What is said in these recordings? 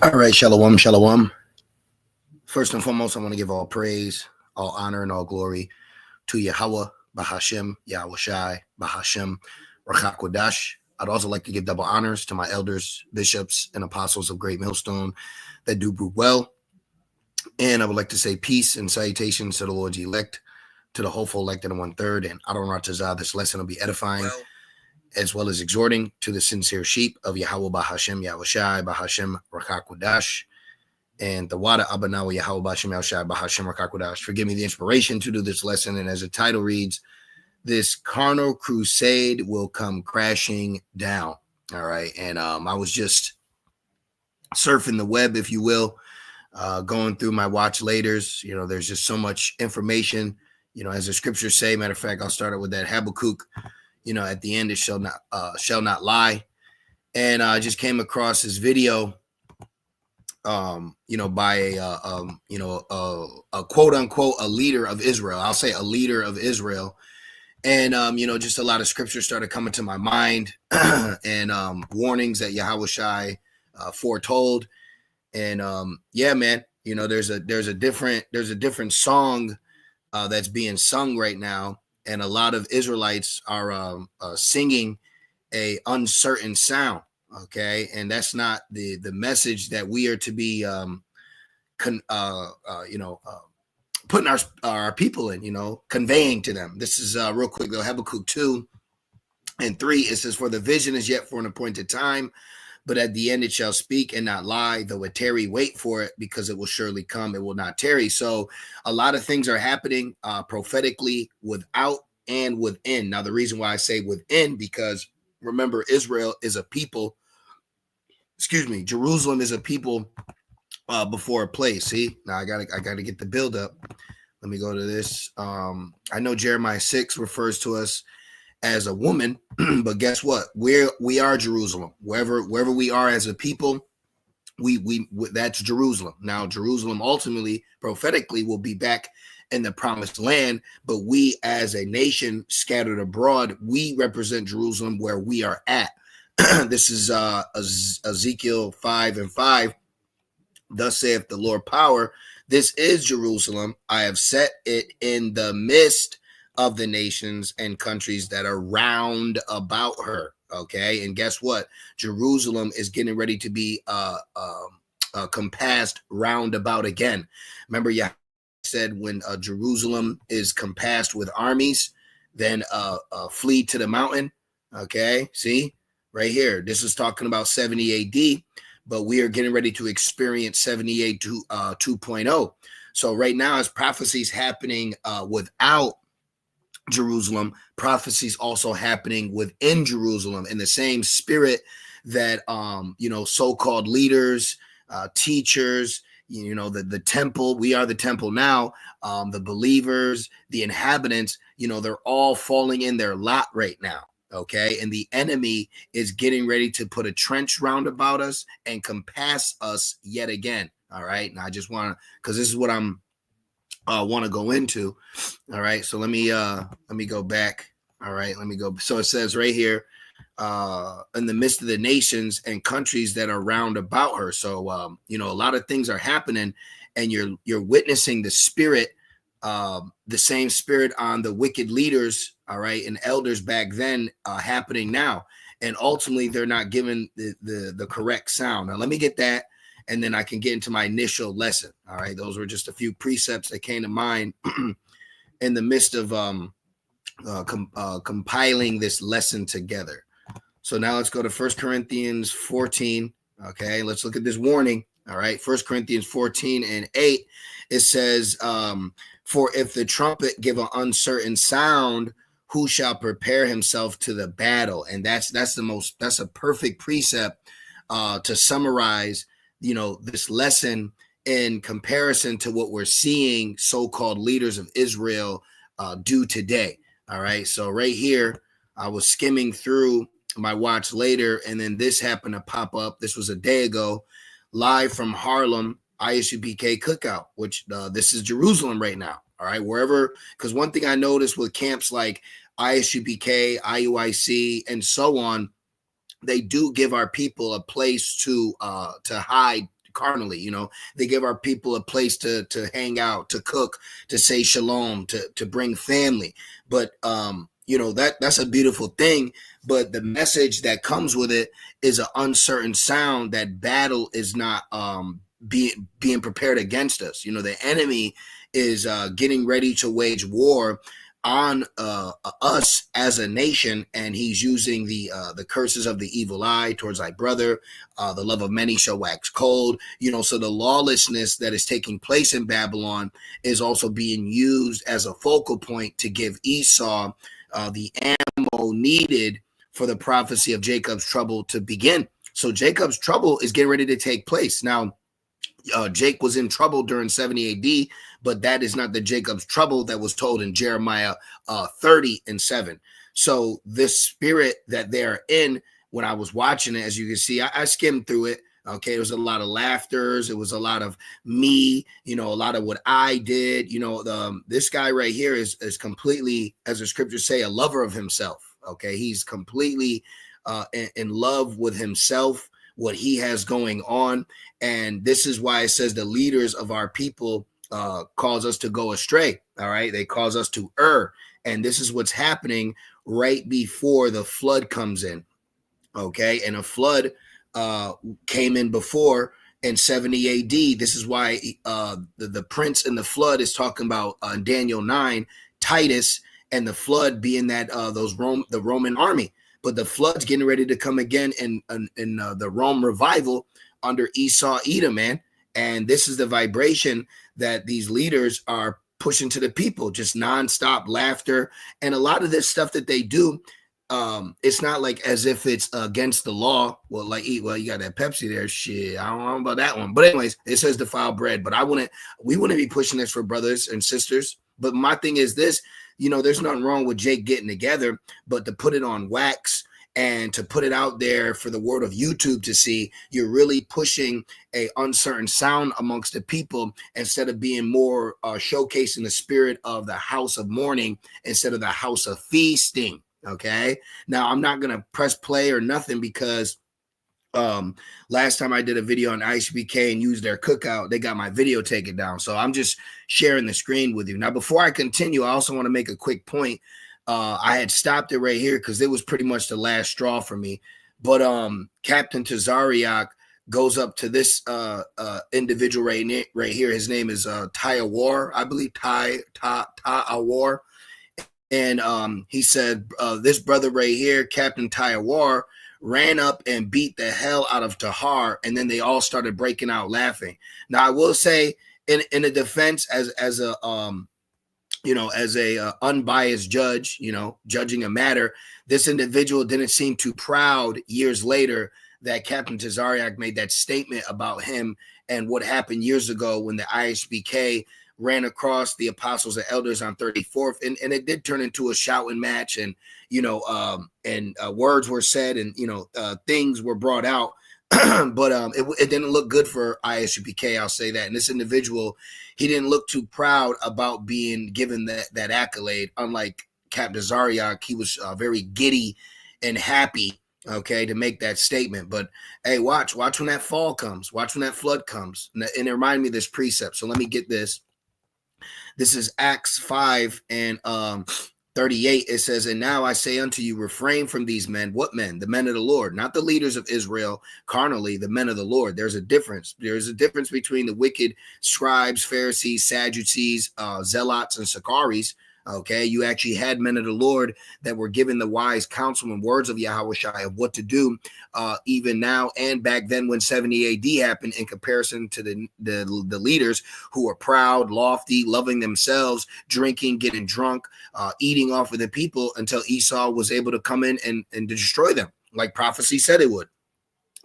All right, shalom, shalom. First and foremost, I want to give all praise, all honor, and all glory to Yahweh, Bahashem, Yahweh Shai, Bahashem, Rachakwadash. I'd also like to give double honors to my elders, bishops, and apostles of Great Millstone that do brew well. And I would like to say peace and salutations to the Lord's elect, to the hopeful elect and 1/3. And Adon Ratazah, this lesson will be edifying, as well as exhorting to the sincere sheep of Yahweh, Bahashem, Yahweh Shai, Bahashem, Rachakwadash. And the Wada Abanawa Yahweh Bashem El Shai Bahashem Rakakwadash for giving me the inspiration to do this lesson. And as the title reads, this carnal crusade will come crashing down. All right. And I was just surfing the web, if you will, going through my watch laters. You know, there's just so much information, you know, as the scriptures say. Matter of fact, I'll start it with that Habakkuk, you know, at the end, it shall not lie. And I just came across this video by a quote unquote, a leader of Israel. I'll say a leader of Israel. And, just a lot of scripture started coming to my mind and warnings that Yahweh Shai foretold. And man, you know, there's a different song that's being sung right now. And a lot of Israelites are singing a uncertain sound. Okay, and that's not the message that we are to be, putting our people in, you know, conveying to them. This is real quick though, Habakkuk 2:3. It says, "For the vision is yet for an appointed time, but at the end it shall speak and not lie. Though it tarry, wait for it, because it will surely come; it will not tarry." So, a lot of things are happening prophetically without and within. Now, the reason why I say within, because remember, Israel is a people. Jerusalem is a people before a place. See, now I gotta get the build up. Let me go to this. I know Jeremiah 6 refers to us as a woman, but guess what? We are Jerusalem. Wherever we are as a people, we that's Jerusalem. Now, Jerusalem ultimately, prophetically, will be back in the promised land, but we as a nation scattered abroad, we represent Jerusalem where we are at. This is Ezekiel 5:5. Thus saith the Lord power, this is Jerusalem. I have set it in the midst of the nations and countries that are round about her. Okay, and guess what? Jerusalem is getting ready to be compassed round about again. Remember, Yahweh said when Jerusalem is compassed with armies, then flee to the mountain. Okay, see? Right here, this is talking about 70 AD, but we are getting ready to experience 78 2.0. So right now, as prophecies happening without Jerusalem, prophecies also happening within Jerusalem in the same spirit that, so-called leaders, teachers, the temple, we are the temple now, the believers, the inhabitants, they're all falling in their lot right now. Okay, and the enemy is getting ready to put a trench round about us and compass us yet again. All right, and I just want to, because this is what I'm want to go into. All right, so let me go back. All right, let me go. So it says right here, in the midst of the nations and countries that are round about her. So a lot of things are happening, and you're witnessing the spirit. The same spirit on the wicked leaders, all right, and elders back then happening now. And ultimately, they're not given the correct sound. Now, let me get that, and then I can get into my initial lesson. All right, those were just a few precepts that came to mind in the midst of compiling this lesson together. So now let's go to 1 Corinthians 14. Okay, let's look at this warning. All right, 1 Corinthians 14:8. It says, for if the trumpet give an uncertain sound, who shall prepare himself to the battle? And that's a perfect precept to summarize, this lesson in comparison to what we're seeing so-called leaders of Israel do today. All right. So right here, I was skimming through my watch later, and then this happened to pop up. This was a day ago, live from Harlem, ISUPK cookout, which this is Jerusalem right now. All right, wherever, because one thing I noticed with camps like ISUPK, IUIC, and so on, they do give our people a place to hide carnally. You know, they give our people a place to hang out, to cook, to say shalom, to bring family. But you know, that's a beautiful thing. But the message that comes with it is an uncertain sound that battle is not being prepared against us. You know, the enemy is getting ready to wage war on us as a nation, and he's using the curses of the evil eye towards thy brother. The love of many shall wax cold. You know, so the lawlessness that is taking place in Babylon is also being used as a focal point to give Esau the ammo needed for the prophecy of Jacob's trouble to begin. So Jacob's trouble is getting ready to take place now. Jake was in trouble during 70 AD, but that is not the Jacob's trouble that was told in Jeremiah 30:7. So this spirit that they're in, when I was watching it, as you can see, I skimmed through it. Okay, there was a lot of laughters. It was a lot of me, you know, a lot of what I did. You know, this guy right here is completely, as the scriptures say, a lover of himself. Okay, he's completely in love with himself, what he has going on. And this is why it says the leaders of our people cause us to go astray. All right. They cause us to err. And this is what's happening right before the flood comes in. Okay. And a flood came in before in 70 AD. This is why the prince in the flood is talking about Daniel 9, Titus, and the flood being that the Roman army. But the flood's getting ready to come again in the Rome revival under Esau Edom, man. And this is the vibration that these leaders are pushing to the people, just nonstop laughter. And a lot of this stuff that they do, it's not like as if it's against the law. Well, you got that Pepsi there. Shit, I don't know about that one. But anyways, it says defile bread. But we wouldn't be pushing this for brothers and sisters. But my thing is this, you know, there's nothing wrong with Jake getting together, but to put it on wax and to put it out there for the world of YouTube to see, you're really pushing a uncertain sound amongst the people instead of being more showcasing the spirit of the house of mourning instead of the house of feasting. Okay. Now I'm not going to press play or nothing because last time I did a video on ISBK and used their cookout, they got my video taken down. So I'm just sharing the screen with you. Now, before I continue, I also want to make a quick point. I had stopped it right here because it was pretty much the last straw for me. But Captain Tazariak goes up to this individual right here. His name is Tayawar, I believe, Tayawar. And he said, this brother right here, Captain Tayawar, ran up and beat the hell out of Tahar, and then they all started breaking out laughing. Now, I will say, in a defense, as a unbiased judge, you know, judging a matter, this individual didn't seem too proud years later that Captain Tazariak made that statement about him and what happened years ago when the ISBK ran across the apostles and elders on 34th, and it did turn into a shouting match, and words were said, and things were brought out, but it didn't look good for ISUPK. I'll say that. And this individual, he didn't look too proud about being given that accolade. Unlike Captain Zariak, he was very giddy and happy, okay, to make that statement. But hey, watch when that fall comes, watch when that flood comes, and it reminded me of this precept. So let me get this. This is Acts 5 and 38. It says, and now I say unto you, refrain from these men. What men? The men of the Lord, not the leaders of Israel carnally, the men of the Lord. There's a difference. There's a difference between the wicked scribes, Pharisees, Sadducees, zealots, and Sicaries. Okay, you actually had men of the Lord that were given the wise counsel and words of Yahushua of what to do, even now and back then when 70 AD happened, in comparison to the leaders who are proud, lofty, loving themselves, drinking, getting drunk, eating off of the people until Esau was able to come in and destroy them, like prophecy said it would.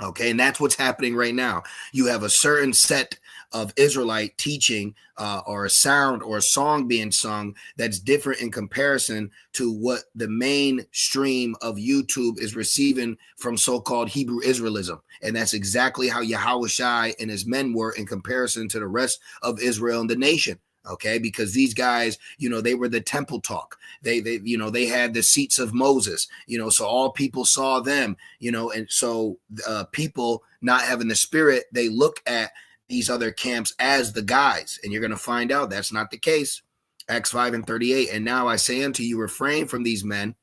Okay, and that's what's happening right now. You have a certain set of Israelite teaching or a sound or a song being sung that's different in comparison to what the mainstream of YouTube is receiving from so-called Hebrew Israelism. And that's exactly how Yahushua and his men were in comparison to the rest of Israel and the nation. Okay, because these guys, they were the temple talk. They they had the seats of Moses, so all people saw them, and so people not having the spirit, they look at these other camps as the guys, and you're going to find out that's not the case. Acts 5:38. And now I say unto you, refrain from these men.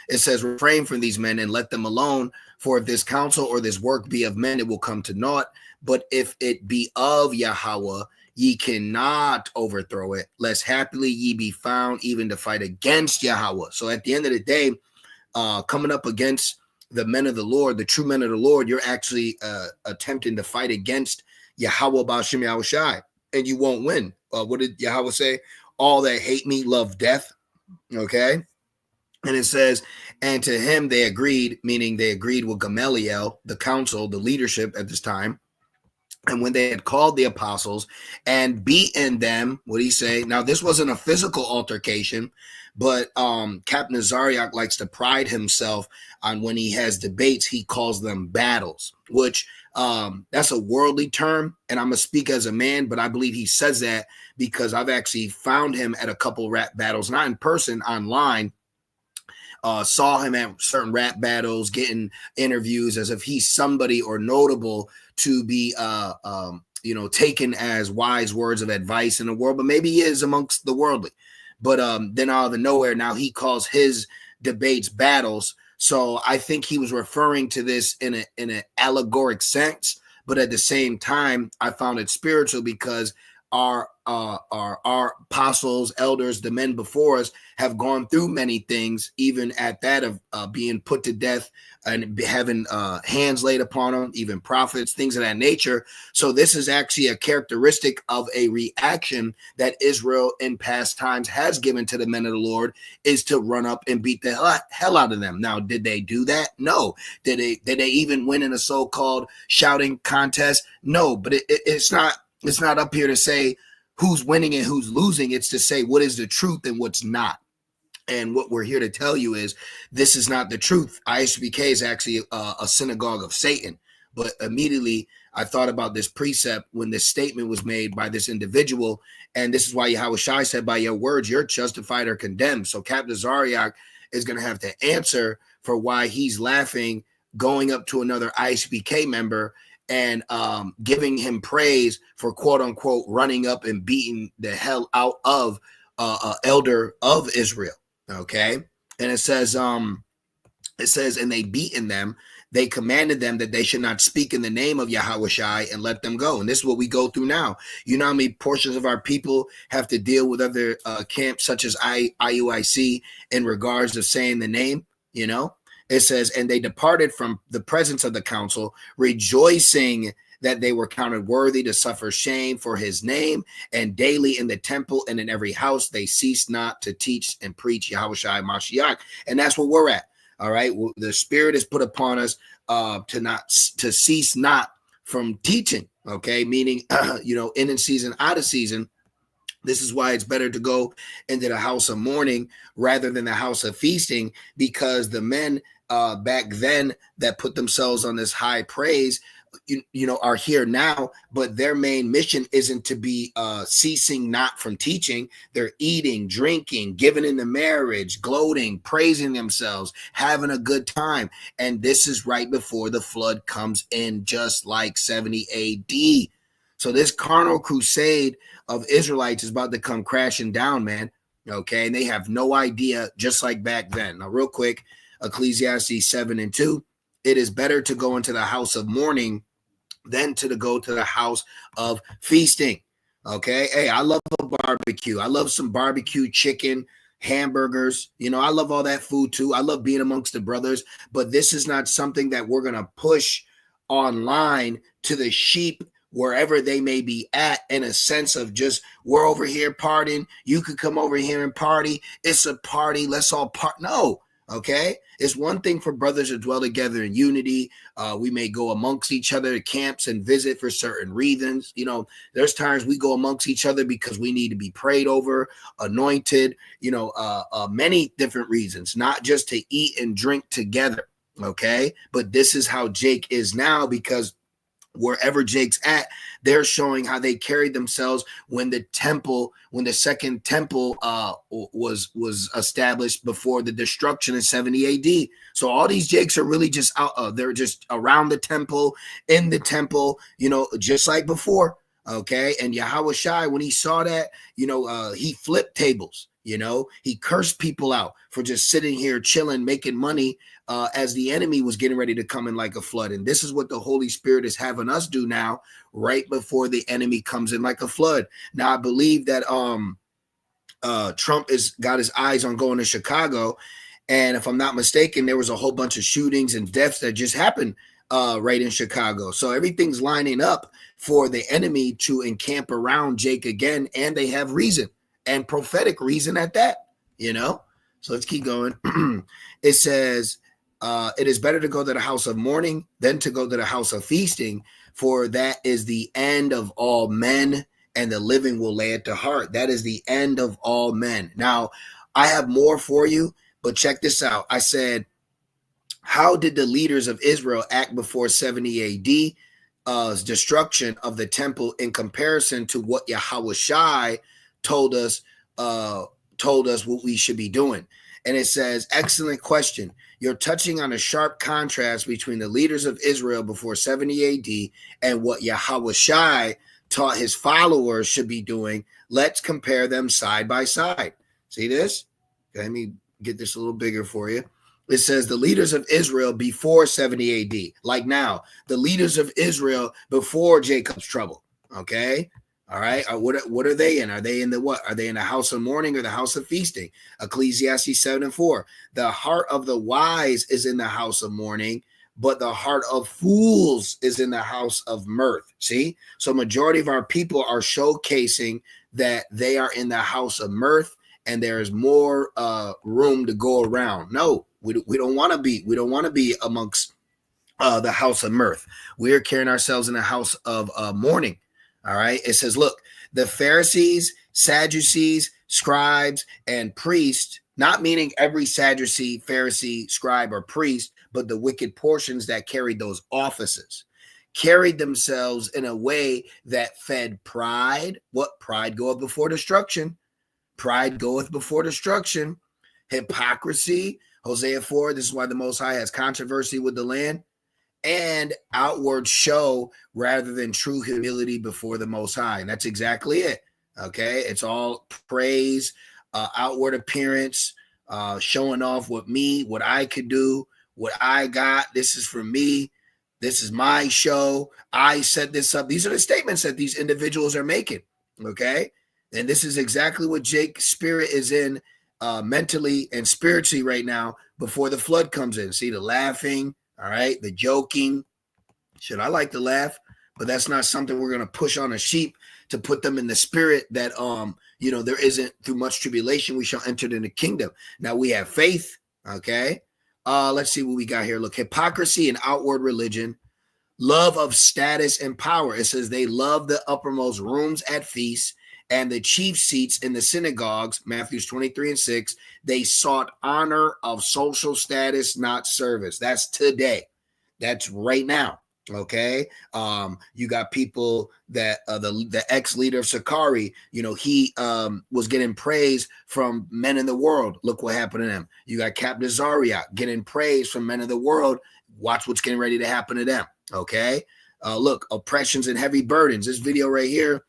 It says, refrain from these men and let them alone. For if this counsel or this work be of men, it will come to naught. But if it be of Yahweh, ye cannot overthrow it, lest happily ye be found even to fight against Yahweh. So at the end of the day, coming up against the men of the Lord, the true men of the Lord, you're actually attempting to fight against Yahweh Ba'ashem Yahushai, and you won't win. What did Yahweh say? All that hate me love death. Okay. And it says, and to him they agreed, meaning they agreed with Gamaliel, the council, the leadership at this time. And when they had called the apostles and beaten them, what did he say? Now, this wasn't a physical altercation, but Captain Zariak likes to pride himself on when he has debates, he calls them battles, which that's a worldly term. And I'm going to speak as a man, but I believe he says that because I've actually found him at a couple rap battles, not in person, online. Saw him at certain rap battles, getting interviews as if he's somebody or notable to be, taken as wise words of advice in the world, but maybe he is amongst the worldly. But then out of nowhere, now he calls his debates battles. So I think he was referring to this in an allegoric sense, but at the same time, I found it spiritual because our apostles, elders, the men before us have gone through many things, even at that of being put to death and having hands laid upon them, even prophets, things of that nature. So this is actually a characteristic of a reaction that Israel in past times has given to the men of the Lord, is to run up and beat the hell out of them. Now, did they do that? No. Did they even win in a so-called shouting contest? No, but it's not up here to say who's winning and who's losing. It's to say what is the truth and what's not. And what we're here to tell you is this is not the truth. ISBK is actually a synagogue of Satan. But immediately I thought about this precept when this statement was made by this individual. And this is why Yahweh Shai said, by your words, you're justified or condemned. So Captain Zariak is going to have to answer for why he's laughing, going up to another ISBK member and giving him praise for, quote unquote, running up and beating the hell out of elder of Israel. Okay. And it says, and they beaten them. They commanded them that they should not speak in the name of Yahweh Shai and let them go. And this is what we go through now. You know how many portions of our people have to deal with other camps such as IUIC in regards to saying the name, It says, and they departed from the presence of the council, rejoicing that they were counted worthy to suffer shame for his name, and daily in the temple and in every house they ceased not to teach and preach Yahweh Shai Mashiach. And that's where we're at. All right. Well, the Spirit is put upon us to cease not from teaching. Okay. Meaning, in season, out of season. This is why it's better to go into the house of mourning rather than the house of feasting, because the men back then that put themselves on this high praise, are here now, but their main mission isn't to be ceasing not from teaching. They're eating, drinking, giving in the marriage, gloating, praising themselves, having a good time. And this is right before the flood comes in, just like 70 AD. So this carnal crusade of Israelites is about to come crashing down, man. Okay. And they have no idea, just like back then. Now, real quick, Ecclesiastes 7:2. It is better to go into the house of mourning than to go to the house of feasting. Okay. Hey, I love a barbecue. I love some barbecue chicken, hamburgers. I love all that food too. I love being amongst the brothers, but this is not something that we're going to push online to the sheep wherever they may be at, in a sense of just, we're over here partying. You could come over here and party. It's a party. Let's all part. No. Okay. It's one thing for brothers to dwell together in unity. We may go amongst each other to camps and visit for certain reasons. There's times we go amongst each other because we need to be prayed over, anointed, many different reasons, not just to eat and drink together. Okay. But this is how Jake is now, because wherever Jake's at, they're showing how they carried themselves when the second temple was established before the destruction in 70 AD. So all these Jakes are really just out. They're just around the temple, in the temple, just like before. Okay, and Yahweh Shai, when he saw that, he flipped tables. He cursed people out for just sitting here chilling, making money, as the enemy was getting ready to come in like a flood. And this is what the Holy Spirit is having us do now, right before the enemy comes in like a flood. Now, I believe that Trump has got his eyes on going to Chicago. And if I'm not mistaken, there was a whole bunch of shootings and deaths that just happened right in Chicago. So everything's lining up for the enemy to encamp around Jake again. And they have reason, and prophetic reason at that, So let's keep going. It says, it is better to go to the house of mourning than to go to the house of feasting, for that is the end of all men, and the living will lay it to heart. That is the end of all men. Now, I have more for you, but check this out. I said, how did the leaders of Israel act before 70 AD? Destruction of the temple in comparison to what Yahweh Shai told us what we should be doing. And it says, excellent question. You're touching on a sharp contrast between the leaders of Israel before 70 AD and what Yahweh Shai taught his followers should be doing. Let's compare them side by side. See this? Let me get this a little bigger for you. It says the leaders of Israel before 70 AD, like now, the leaders of Israel before Jacob's trouble. Okay. All right. What are they in? Are they in the what? Are they in the house of mourning or the house of feasting? Ecclesiastes 7:4. The heart of the wise is in the house of mourning, but the heart of fools is in the house of mirth. See? So majority of our people are showcasing that they are in the house of mirth, and there is more room to go around. No, we don't want to be. We don't want to be amongst the house of mirth. We are carrying ourselves in the house of mourning. All right. It says, look, the Pharisees, Sadducees, scribes, and priests, not meaning every Sadducee, Pharisee, scribe, or priest, but the wicked portions that carried those offices, carried themselves in a way that fed pride. What? Pride goeth before destruction. Pride goeth before destruction. Hypocrisy. Hosea 4. This is why the Most High has controversy with the land. And outward show rather than true humility before the Most High. And that's exactly it. Okay. It's all praise, outward appearance, showing off what I could do, what I got. This is for me. This is my show. I set this up. These are the statements that these individuals are making. Okay. And this is exactly what Jake's spirit is in mentally and spiritually right now before the flood comes in. See the laughing. All right, the joking. Should I like to laugh? But that's not something we're going to push on a sheep to put them in the spirit that, there isn't through much tribulation we shall enter in the kingdom. Now we have faith. Okay. Let's see what we got here. Look, hypocrisy and outward religion, love of status and power. It says they love the uppermost rooms at feasts and the chief seats in the synagogues, Matthew 23:6, they sought honor of social status, not service. That's today. That's right now. Okay. You got people that the ex-leader of Sakari, he was getting praise from men in the world. Look what happened to them. You got Captain Zaria getting praise from men of the world. Watch what's getting ready to happen to them. Okay. Look, oppressions and heavy burdens. This video right here.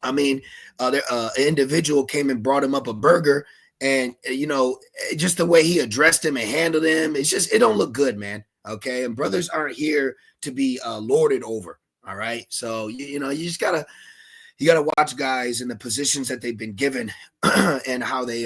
I mean, an individual came and brought him up a burger, and just the way he addressed him and handled him, it don't look good, man. Okay, and brothers aren't here to be lorded over. All right, so you just gotta watch guys in the positions that they've been given and how they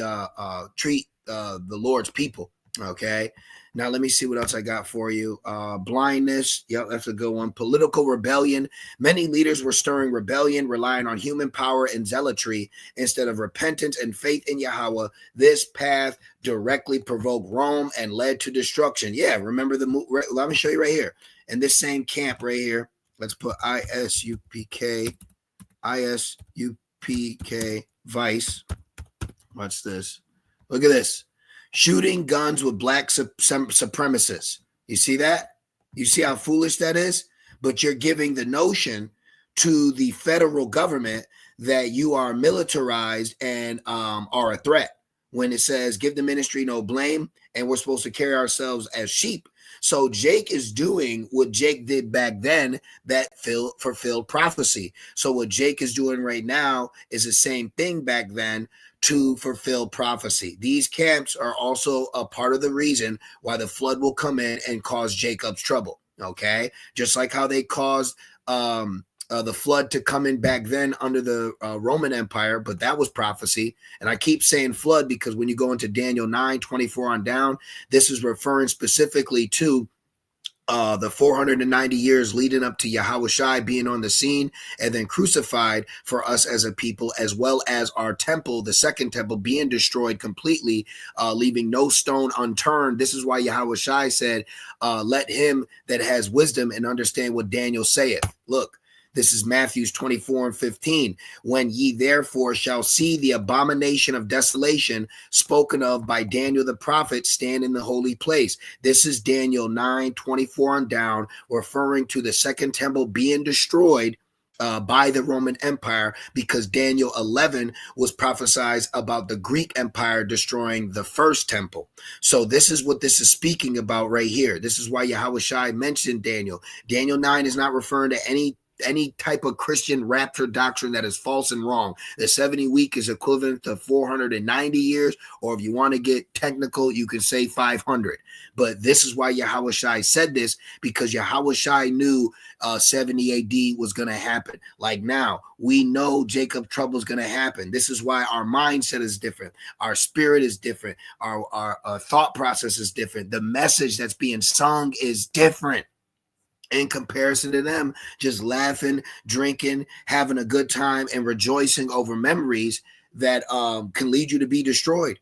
treat the Lord's people. Okay. Now, let me see what else I got for you. Blindness. Yep, that's a good one. Political rebellion. Many leaders were stirring rebellion, relying on human power and zealotry instead of repentance and faith in Yahweh. This path directly provoked Rome and led to destruction. Yeah, remember let me show you right here. In this same camp right here, let's put ISUPK Vice. Watch this. Look at this. Shooting guns with black supremacists. You see that? You see how foolish that is? but you're giving the notion to the federal government that you are militarized and are a threat, when it says give the ministry no blame and we're supposed to carry ourselves as sheep. So Jake is doing what Jake did back then that fulfilled prophecy. So what Jake is doing right now is the same thing back then to fulfill prophecy. These camps are also a part of the reason why the flood will come in and cause Jacob's trouble. Okay, just like how they caused the flood to come in back then under the Roman Empire, but that was prophecy. And I keep saying flood because when you go into Daniel 9:24 on down, this is referring specifically to the 490 years leading up to Yahushua being on the scene and then crucified for us as a people, as well as our temple, the second temple, being destroyed completely, leaving no stone unturned. This is why Yahushua said, let him that has wisdom and understand what Daniel saith. Look, this is Matthews 24:15. When ye therefore shall see the abomination of desolation spoken of by Daniel the prophet stand in the holy place. This is Daniel 9:24 on down, referring to the second temple being destroyed by the Roman Empire, because Daniel 11 was prophesied about the Greek Empire destroying the first temple. So this is what this is speaking about right here. This is why Yahushua mentioned Daniel. Daniel 9 is not referring to any type of Christian rapture doctrine that is false and wrong. The 70 week is equivalent to 490 years, or if you want to get technical, you can say 500. But this is why Yahushua said this, because Yahushua knew 70 AD was going to happen. Like now, we know Jacob's trouble is going to happen. This is why our mindset is different. Our spirit is different. Our thought process is different. The message that's being sung is different in comparison to them just laughing, drinking, having a good time, and rejoicing over memories that can lead you to be destroyed.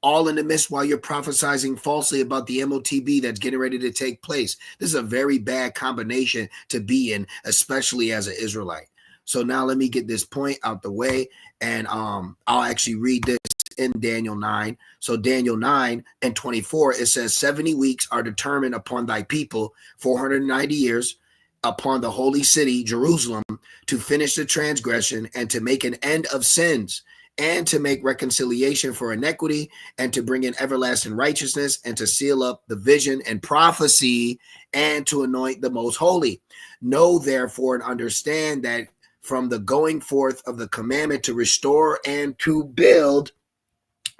All in the midst while you're prophesizing falsely about the MOTB that's getting ready to take place. This is a very bad combination to be in, especially as an Israelite. So now let me get this point out the way, and I'll actually read this in Daniel 9. So Daniel 9:24, it says 70 weeks are determined upon thy people, 490 years upon the holy city, Jerusalem, to finish the transgression and to make an end of sins and to make reconciliation for iniquity and to bring in everlasting righteousness and to seal up the vision and prophecy and to anoint the most holy. Know therefore and understand that from the going forth of the commandment to restore and to build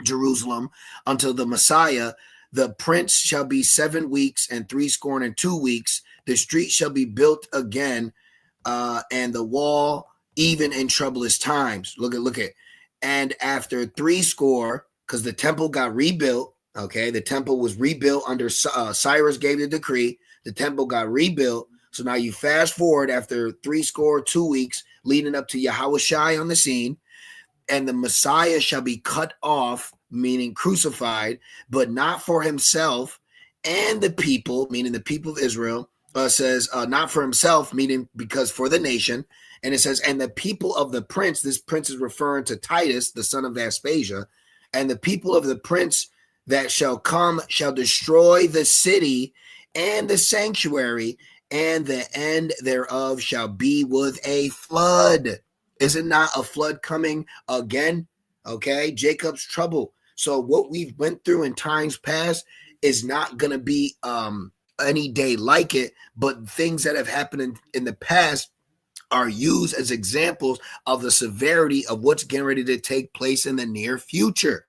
Jerusalem until the Messiah, the prince shall be 7 weeks and 62 weeks. The street shall be built again, and the wall even in troublous times. Look at. And after 60, because the temple got rebuilt. Okay, the temple was rebuilt under Cyrus gave the decree. The temple got rebuilt. So now you fast forward after 62 weeks, leading up to Yahushua on the scene. And the Messiah shall be cut off, meaning crucified, but not for himself and the people, meaning the people of Israel, says not for himself, meaning because for the nation. And it says, and the people of the prince, this prince is referring to Titus, the son of Aspasia, and the people of the prince that shall come shall destroy the city and the sanctuary, and the end thereof shall be with a flood. Is it not a flood coming again? Okay, Jacob's trouble. So what we've went through in times past is not going to be any day like it, but things that have happened in the past are used as examples of the severity of what's getting ready to take place in the near future.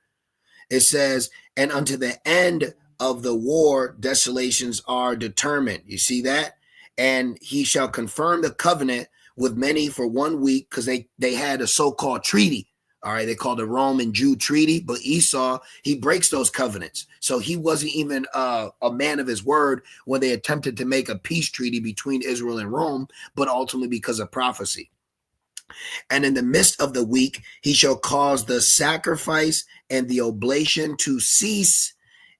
It says, and unto the end of the war, desolations are determined. You see that? And he shall confirm the covenant with many for 1 week, because they had a so-called treaty. All right, they called the Roman Jew treaty, but Esau, he breaks those covenants. So he wasn't even a man of his word when they attempted to make a peace treaty between Israel and Rome, but ultimately because of prophecy. And in the midst of the week, he shall cause the sacrifice and the oblation to cease,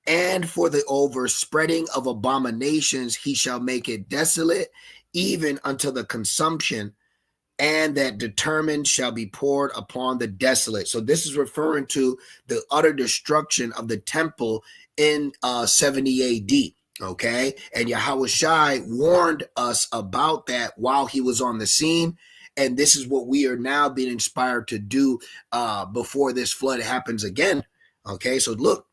and for the overspreading of abominations, he shall make it desolate, even until the consumption, and that determined shall be poured upon the desolate. So this is referring to the utter destruction of the temple in 70 AD. Okay. And Yahushua warned us about that while he was on the scene. And this is what we are now being inspired to do before this flood happens again. Okay. So look,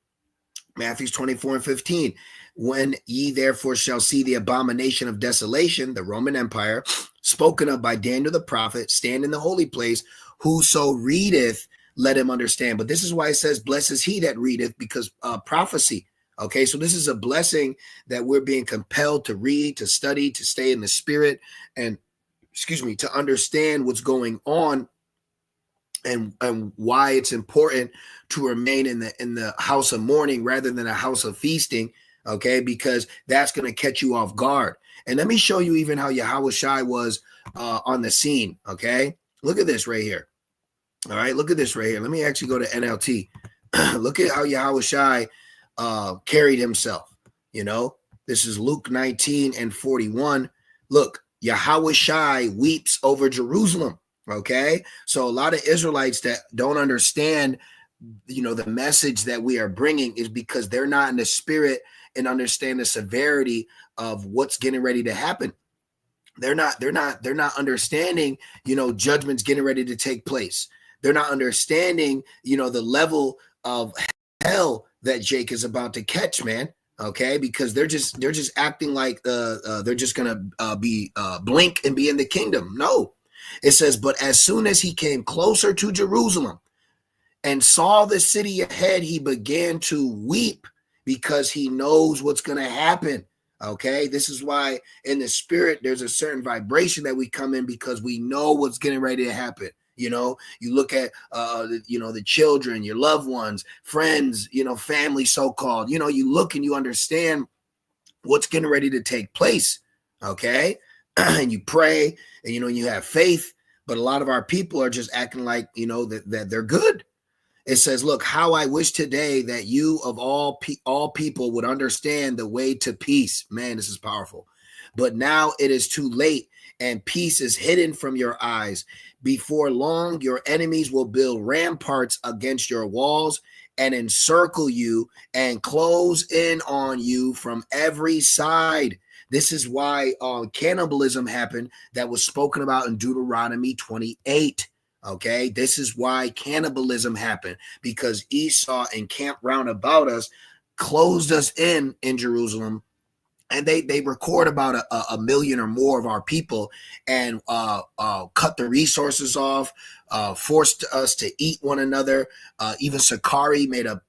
Matthew 24:15. When ye therefore shall see the abomination of desolation, the Roman Empire, spoken of by Daniel the prophet, stand in the holy place, whoso readeth, let him understand. But this is why it says, blessed is he that readeth, because prophecy. Okay, so this is a blessing that we're being compelled to read, to study, to stay in the spirit, and to understand what's going on, and why it's important to remain in the house of mourning rather than a house of feasting. Okay, because that's going to catch you off guard. And let me show you even how Yahushua was on the scene. Okay, look at this right here. All right, look at this right here. Let me actually go to NLT. Look at how Yahushua carried himself. You know, this is Luke 19:41. Look, Yahushua weeps over Jerusalem. Okay, so a lot of Israelites that don't understand, the message that we are bringing is because they're not in the spirit and understand the severity of what's getting ready to happen. They're not understanding, judgment's getting ready to take place. They're not understanding, the level of hell that Jake is about to catch, man. Okay, because they're just acting like they're just gonna be blink and be in the kingdom. No, it says, but as soon as he came closer to Jerusalem and saw the city ahead, he began to weep because he knows what's going to happen. Okay, this is why in the spirit there's a certain vibration that we come in, because we know what's getting ready to happen. You look at the children, your loved ones, friends, family, so-called. You look and you understand what's getting ready to take place. Okay, and you pray, and you have faith. But a lot of our people are just acting like that they're good. It says, look, how I wish today that you of all people would understand the way to peace. Man, this is powerful. But now it is too late, and peace is hidden from your eyes. Before long, your enemies will build ramparts against your walls and encircle you and close in on you from every side. This is why cannibalism happened, that was spoken about in Deuteronomy 28. Okay, this is why cannibalism happened, because Esau encamped round about us, closed us in Jerusalem, and they record about a million or more of our people, and cut the resources off, forced us to eat one another. Even Sakari made a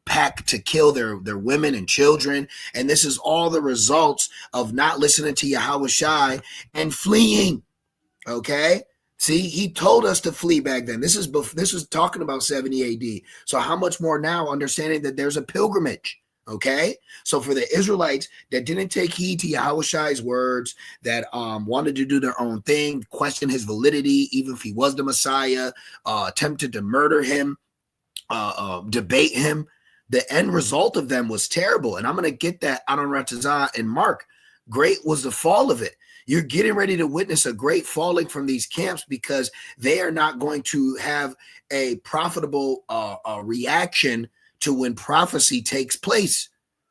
pact to kill their women and children, and this is all the results of not listening to Yahushua and fleeing. Okay. See, he told us to flee back then. This was talking about 70 AD. So how much more now, understanding that there's a pilgrimage. Okay. So for the Israelites that didn't take heed to Yahushua's words, that wanted to do their own thing, question his validity, even if he was the Messiah, attempted to murder him, debate him, the end result of them was terrible. And I'm going to get that out on Ratazah and Mark. Great was the fall of it. You're getting ready to witness a great falling from these camps, because they are not going to have a profitable reaction to when prophecy takes place.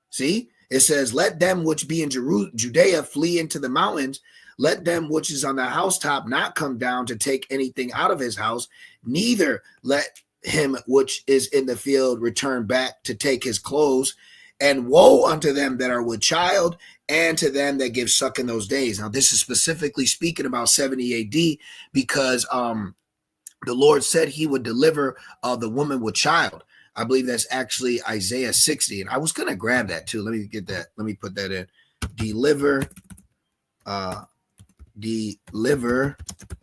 See, it says, let them which be in Judea flee into the mountains. Let them which is on the housetop not come down to take anything out of his house. Neither let him which is in the field return back to take his clothes. And woe unto them that are with child, and to them that give suck in those days. Now, this is specifically speaking about 70 AD, because the Lord said he would deliver the woman with child. I believe that's actually Isaiah 60. And I was going to grab that too. Let me get that. Let me put that in. Deliver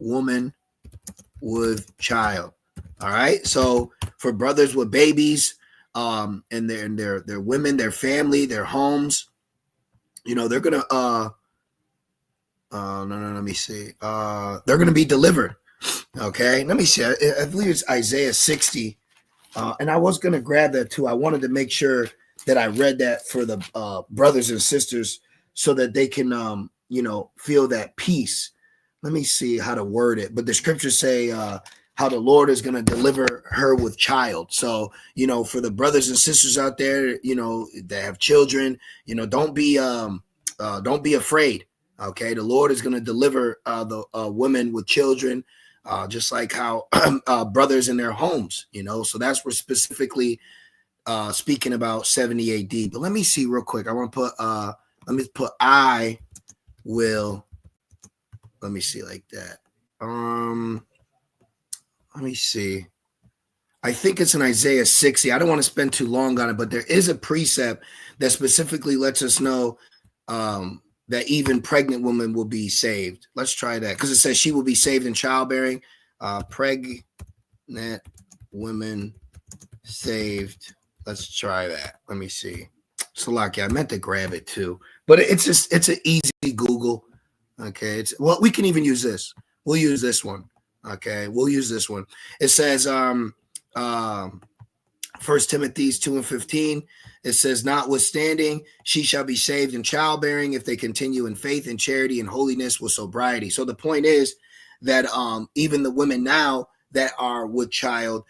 woman with child. All right. So for brothers with babies, and their women, their family, their homes, they're gonna let me see. They're gonna be delivered. Okay, let me see. I believe it's Isaiah 60. And I was gonna grab that too. I wanted to make sure that I read that for the brothers and sisters, so that they can feel that peace. Let me see how to word it. But the scriptures say, how the Lord is going to deliver her with child. So, you know, for the brothers and sisters out there, you know, that have children, you know, don't be afraid. Okay, the Lord is going to deliver the women with children, just like how brothers in their homes, you know. So that's what specifically speaking about 70 AD. But let me see real quick. I want to put I will, let me see like that. Let me see. I think it's in Isaiah 60. I don't want to spend too long on it, but there is a precept that specifically lets us know that even pregnant women will be saved. Let's try that, because it says she will be saved in childbearing. Pregnant women saved. Let's try that. Let me see. Salaki, I meant to grab it too, but it's an easy Google. Okay, well, we can even use this. We'll use this one. Okay, we'll use this one. It says 1 Timothy 2:15. It says, notwithstanding, she shall be saved in childbearing if they continue in faith and charity and holiness with sobriety. So the point is that even the women now that are with child,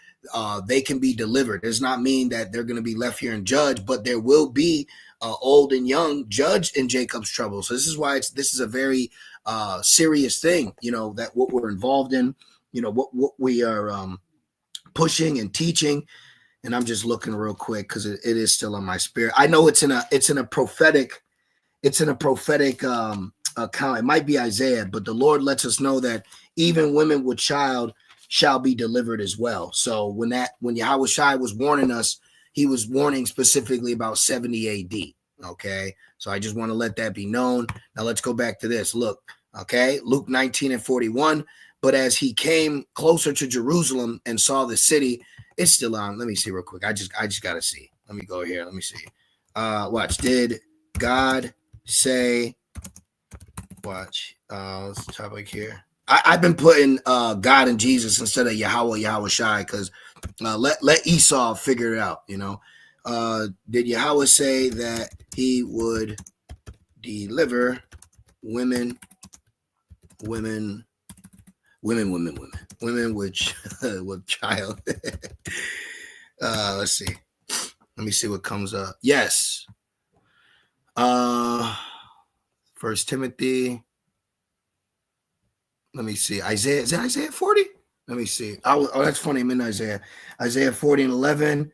they can be delivered. It does not mean that they're going to be left here and judged, but there will be old and young judged in Jacob's trouble. So this is why this is a very serious thing, you know, that what we're involved in, you know, what we are pushing and teaching. And I'm just looking real quick because it is still on my spirit. I know it's in a prophetic account. It might be Isaiah, but the Lord lets us know that even women with child shall be delivered as well. So when Yahweh Shai was warning us, he was warning specifically about 70 AD. Okay, so I just want to let that be known. Now let's go back to this. Look, okay, Luke 19:41. But as he came closer to Jerusalem and saw the city, it's still on. Let me see real quick. I just gotta see. Let me go here. Let me see. Watch. Did God say? Watch. Let's topic here. I've been putting God and Jesus instead of Yahweh Shai, because let Esau figure it out. You know. Did Yahweh say that he would deliver women with child? Let's see. Let me see what comes up. Yes. 1 Timothy. Let me see. Isaiah. Is it Isaiah 40? Let me see. Oh, that's funny. I'm in Isaiah. Isaiah 40:11.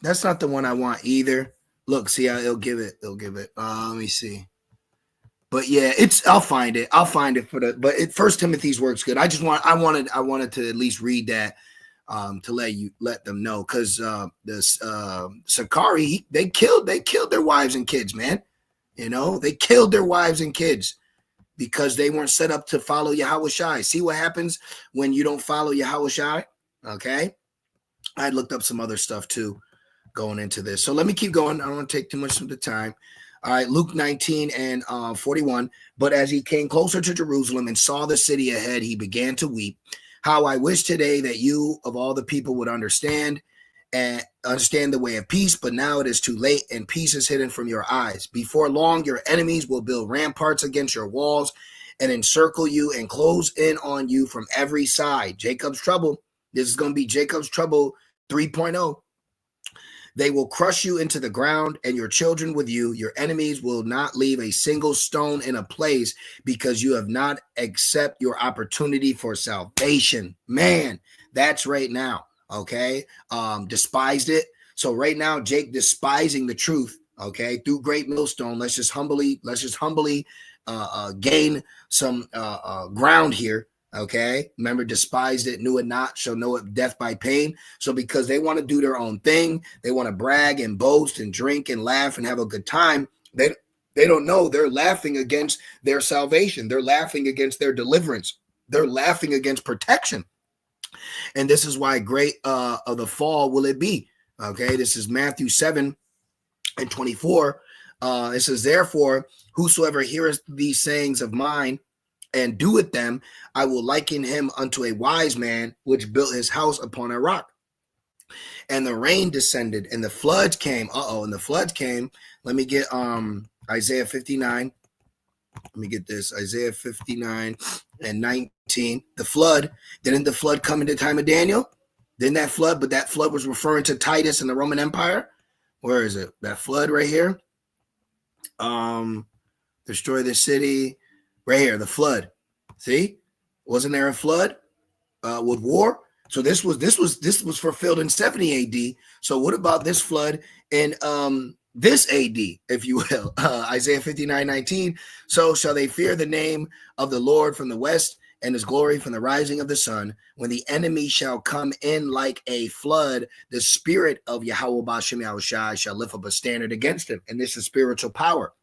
That's not the one I want either. Look, see how it'll give it. Let me see. But yeah, I'll find it. But 1 Timothy's works good. I wanted to at least read that to let them know, because this Sakari, they killed their wives and kids, man. You know, they killed their wives and kids because they weren't set up to follow Yahweh Shai. See what happens when you don't follow Yahweh Shai? Okay. I looked up some other stuff too going into this. So let me keep going. I don't want to take too much of the time. All right, Luke 19:41. But as he came closer to Jerusalem and saw the city ahead, he began to weep. How I wish today that you of all the people would understand the way of peace, but now it is too late and peace is hidden from your eyes. Before long, your enemies will build ramparts against your walls and encircle you and close in on you from every side. Jacob's trouble. This is going to be Jacob's trouble 3.0. They will crush you into the ground and your children with you. Your enemies will not leave a single stone in a place because you have not accepted your opportunity for salvation. Man, that's right now. Okay. Despised it. So right now, Jake despising the truth. Okay. Through great millstone. Let's just humbly gain some ground here. Okay, remember, despised it, knew it not, shall know it death by pain. So because they want to do their own thing, they want to brag and boast and drink and laugh and have a good time. They don't know they're laughing against their salvation. They're laughing against their deliverance. They're laughing against protection. And this is why great of the fall will it be. Okay, this is Matthew 7:24. It says, therefore, whosoever heareth these sayings of mine and doeth them, I will liken him unto a wise man which built his house upon a rock. And the rain descended, and the floods came. And the floods came. Let me get Isaiah 59. Let me get this. Isaiah 59. And 19, the flood. Didn't the flood come in the time of Daniel? Didn't that flood? But that flood was referring to Titus and the Roman Empire. Where is it? That flood right here. Destroy the city. Right here, the flood. See? Wasn't there a flood with war? So this was fulfilled in 70 AD. So what about this flood in this AD, if you will? Isaiah 59:19. So shall they fear the name of the Lord from the west, and his glory from the rising of the sun. When the enemy shall come in like a flood, the spirit of Yahweh Ba'Shem Yahushai shall lift up a standard against him. And this is spiritual power.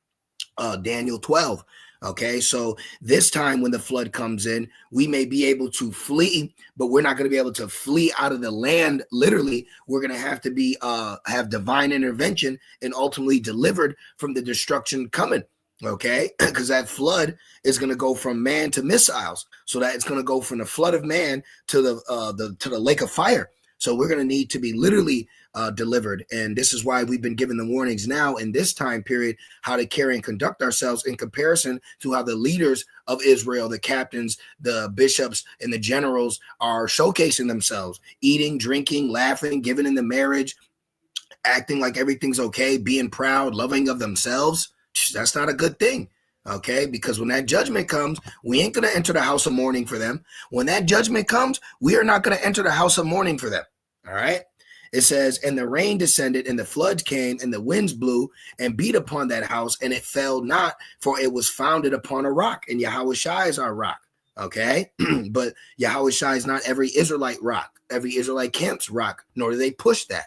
Daniel 12. Okay, so this time when the flood comes in, we may be able to flee, but we're not going to be able to flee out of the land. Literally, we're going to have to be have divine intervention and ultimately delivered from the destruction coming. Okay, because that flood is going to go from man to missiles, so that it's going to go from the flood of man to the lake of fire. So we're going to need to be literally delivered. And this is why we've been given the warnings now in this time period, how to carry and conduct ourselves in comparison to how the leaders of Israel, the captains, the bishops, and the generals are showcasing themselves, eating, drinking, laughing, giving in the marriage, acting like everything's okay, being proud, loving of themselves. That's not a good thing. Okay, because when that judgment comes, we ain't going to enter the house of mourning for them. When that judgment comes, we are not going to enter the house of mourning for them. All right. It says, and the rain descended, and the floods came, and the winds blew and beat upon that house, and it fell not, for it was founded upon a rock, and Yahushua is our rock. Okay. But Yahushua is not every Israelite rock, every Israelite camp's rock, nor do they push that.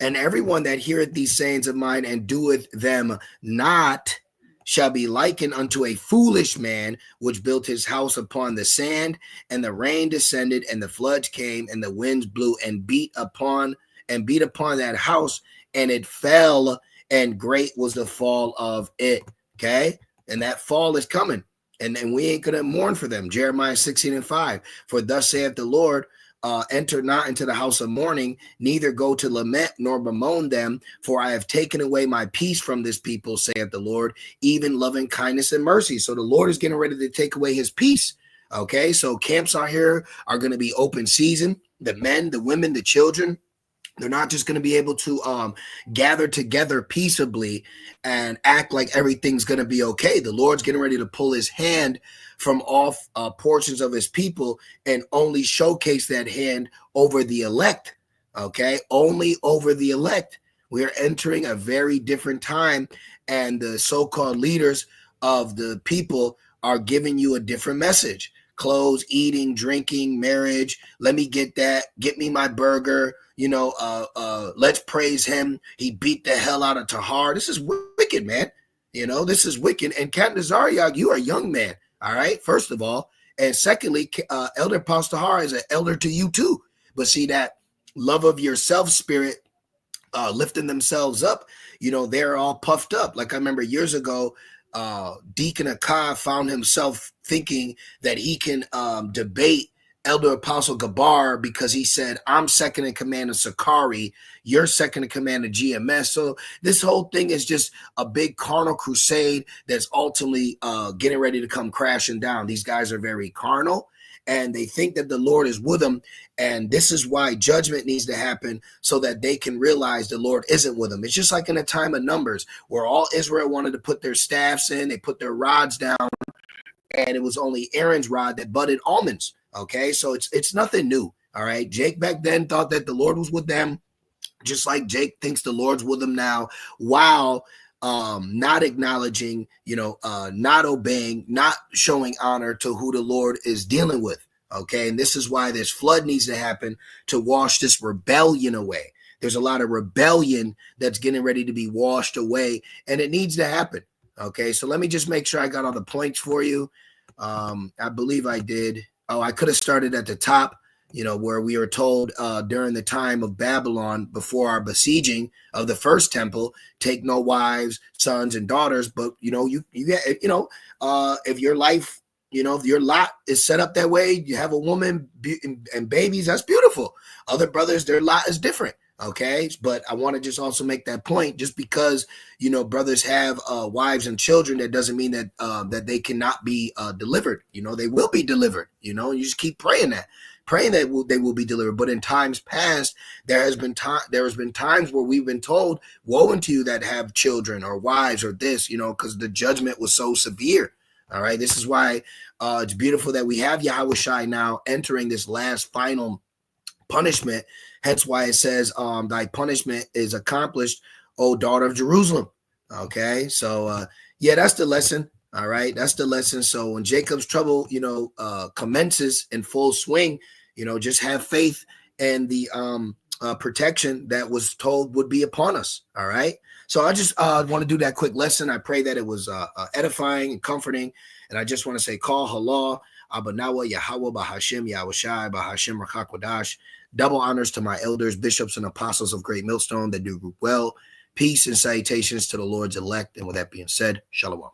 And everyone that heareth these sayings of mine and doeth them not shall be likened unto a foolish man which built his house upon the sand, and the rain descended, and the floods came, and the winds blew and beat upon that house, and it fell, and great was the fall of it. Okay, and that fall is coming, and we ain't gonna mourn for them. Jeremiah 16:5. For thus saith the Lord, enter not into the house of mourning, neither go to lament nor bemoan them, for I have taken away my peace from this people, saith the Lord, even loving kindness and mercy. So the Lord is getting ready to take away his peace. Okay, so camps out here are going to be open season. The men, the women, the children, they're not just going to be able to gather together peaceably and act like everything's going to be okay. The Lord's getting ready to pull his hand from off portions of his people and only showcase that hand over the elect. Okay, only over the elect. We are entering a very different time, and the so-called leaders of the people are giving you a different message. Clothes, eating, drinking, marriage. Let me get that. Get me my burger. Let's praise him. He beat the hell out of Tahar. This is wicked, man. This is wicked. And Captain Zariag, you are a young man. All right, first of all. And secondly, Elder Apostle Tahar is an elder to you too. But see, that love of yourself spirit, lifting themselves up, they're all puffed up. Like I remember years ago, Deacon Akah found himself thinking that he can debate Elder Apostle Gabar because he said, I'm second in command of Sakari, you're second in command of GMS. So this whole thing is just a big carnal crusade that's ultimately getting ready to come crashing down. These guys are very carnal, and they think that the Lord is with them. And this is why judgment needs to happen, so that they can realize the Lord isn't with them. It's just like in a time of Numbers where all Israel wanted to put their staffs in, they put their rods down, and it was only Aaron's rod that budded almonds. Okay, so it's nothing new. All right, Jake back then thought that the Lord was with them, just like Jake thinks the Lord's with them now, while not acknowledging, not obeying, not showing honor to who the Lord is dealing with. Okay, and this is why this flood needs to happen, to wash this rebellion away. There's a lot of rebellion that's getting ready to be washed away, and it needs to happen. Okay, so let me just make sure I got all the points for you. I believe I did. Oh, I could have started at the top, where we were told during the time of Babylon, before our besieging of the first temple, take no wives, sons, and daughters. But you get, if your life, if your lot is set up that way, you have a woman and babies, that's beautiful. Other brothers, their lot is different. Okay, but I want to just also make that point. Just because brothers have wives and children, that doesn't mean that that they cannot be delivered. They will be delivered. You just keep praying that they will be delivered. But in times past, there has been times where we've been told, "Woe unto you that have children or wives or this," because the judgment was so severe. All right, this is why it's beautiful that we have Yahweh Shai now entering this last final punishment. Hence why it says, thy punishment is accomplished, O daughter of Jerusalem. Okay, so yeah, that's the lesson. All right, that's the lesson. So when Jacob's trouble, commences in full swing, just have faith and the protection that was told would be upon us. All right. So I just want to do that quick lesson. I pray that it was edifying and comforting. And I just want to say, call halal, Abanawa, Yahweh, Bahashim, Yahushai, Bahashim, Rakakwadash. Double honors to my elders, bishops, and apostles of Great Millstone that do well. Peace and salutations to the Lord's elect. And with that being said, shalom.